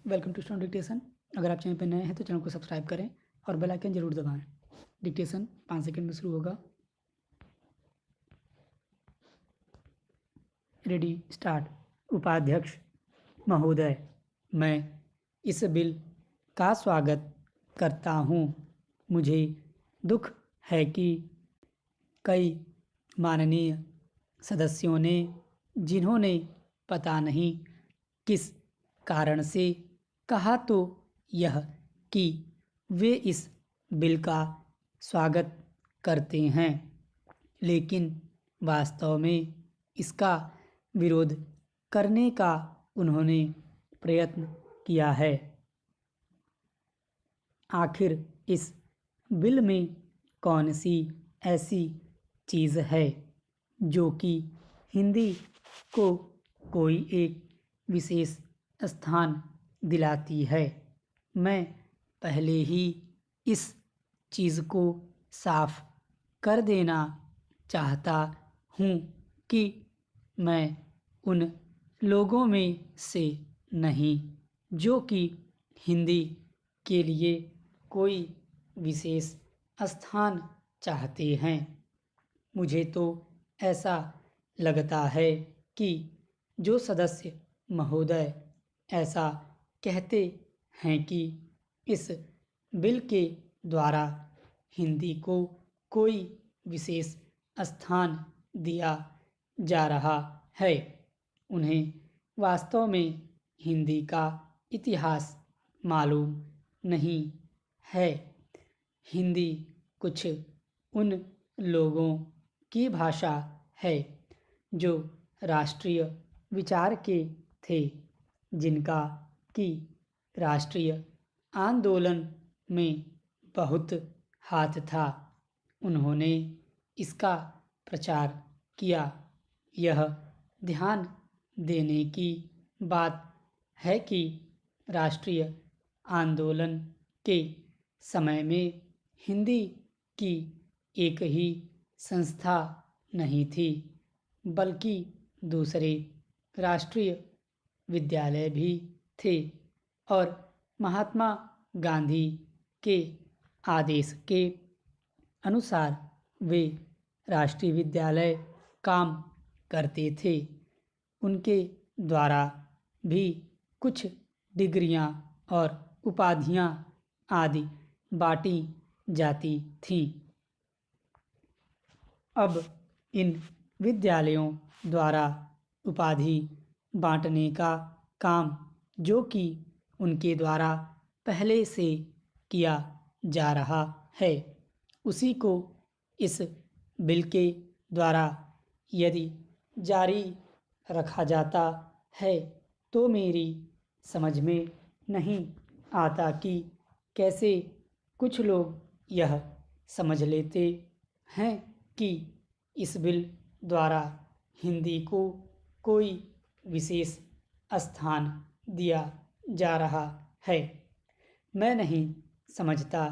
Welcome to student dictation. अगर आप channel पर नए हैं तो चैनल को सब्सक्राइब करें और बेल आइकन जरूर दबाएं। डिक्टेशन 5 सेकंड में शुरू होगा। Ready start. उपाध्यक्ष महोदय, मैं इस बिल का स्वागत करता हूँ। मुझे दुख है कि कई माननीय सदस्यों ने, जिन्होंने पता नहीं किस कारण से कहा तो यह कि वे इस बिल का स्वागत करते हैं, लेकिन वास्तव में इसका विरोध करने का उन्होंने प्रयत्न किया है। आखिर इस बिल में कौन सी ऐसी चीज़ है जो कि हिंदी को कोई एक विशेष स्थान दिलाती है? मैं पहले ही इस चीज़ को साफ कर देना चाहता हूँ कि मैं उन लोगों में से नहीं जो कि हिंदी के लिए कोई विशेष स्थान चाहते हैं। मुझे तो ऐसा लगता है कि जो सदस्य महोदय ऐसा कहते हैं कि इस बिल के द्वारा हिंदी को कोई विशेष स्थान दिया जा रहा है, उन्हें वास्तव में हिंदी का इतिहास मालूम नहीं है। हिंदी कुछ उन लोगों की भाषा है जो राष्ट्रीय विचार के थे, जिनका कि राष्ट्रीय आंदोलन में बहुत हाथ था। उन्होंने इसका प्रचार किया। यह ध्यान देने की बात है कि राष्ट्रीय आंदोलन के समय में हिंदी की एक ही संस्था नहीं थी, बल्कि दूसरे राष्ट्रीय विद्यालय भी थे और महात्मा गांधी के आदेश के अनुसार वे राष्ट्रीय विद्यालय काम करते थे। उनके द्वारा भी कुछ डिग्रियां और उपाधियां आदि बांटी जाती थीं। अब इन विद्यालयों द्वारा उपाधि बांटने का काम, जो कि उनके द्वारा पहले से किया जा रहा है, उसी को इस बिल के द्वारा यदि जारी रखा जाता है तो मेरी समझ में नहीं आता कि कैसे कुछ लोग यह समझ लेते हैं कि इस बिल द्वारा हिंदी को कोई विशेष स्थान दिया जा रहा है। मैं नहीं समझता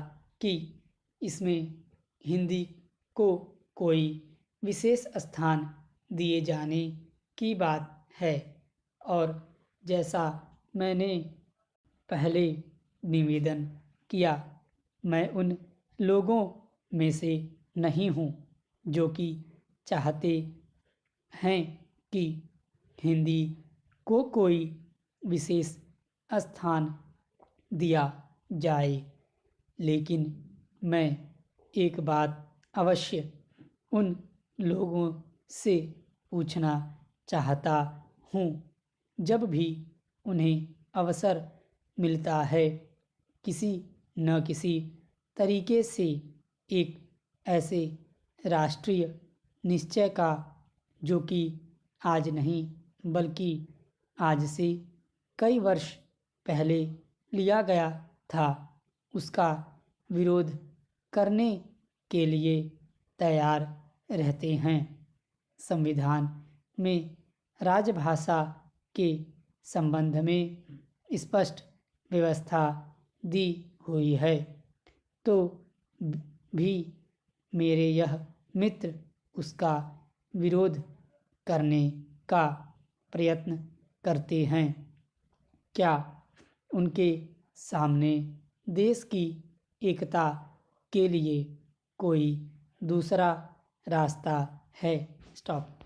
कि इसमें हिंदी को कोई विशेष स्थान दिए जाने की बात है, और जैसा मैंने पहले निवेदन किया, मैं उन लोगों में से नहीं हूँ जो कि चाहते हैं कि हिंदी को कोई विशेष स्थान दिया जाए, लेकिन मैं एक बात अवश्य उन लोगों से पूछना चाहता हूँ। जब भी उन्हें अवसर मिलता है, किसी न किसी तरीके से एक ऐसे राष्ट्रीय निश्चय का, जो कि आज नहीं बल्कि आज से कई वर्ष पहले लिया गया था, उसका विरोध करने के लिए तैयार रहते हैं। संविधान में राजभाषा के संबंध में स्पष्ट व्यवस्था दी हुई है, तो भी मेरे यह मित्र उसका विरोध करने का प्रयत्न करते हैं। क्या उनके सामने देश की एकता के लिए कोई दूसरा रास्ता है। स्टॉप।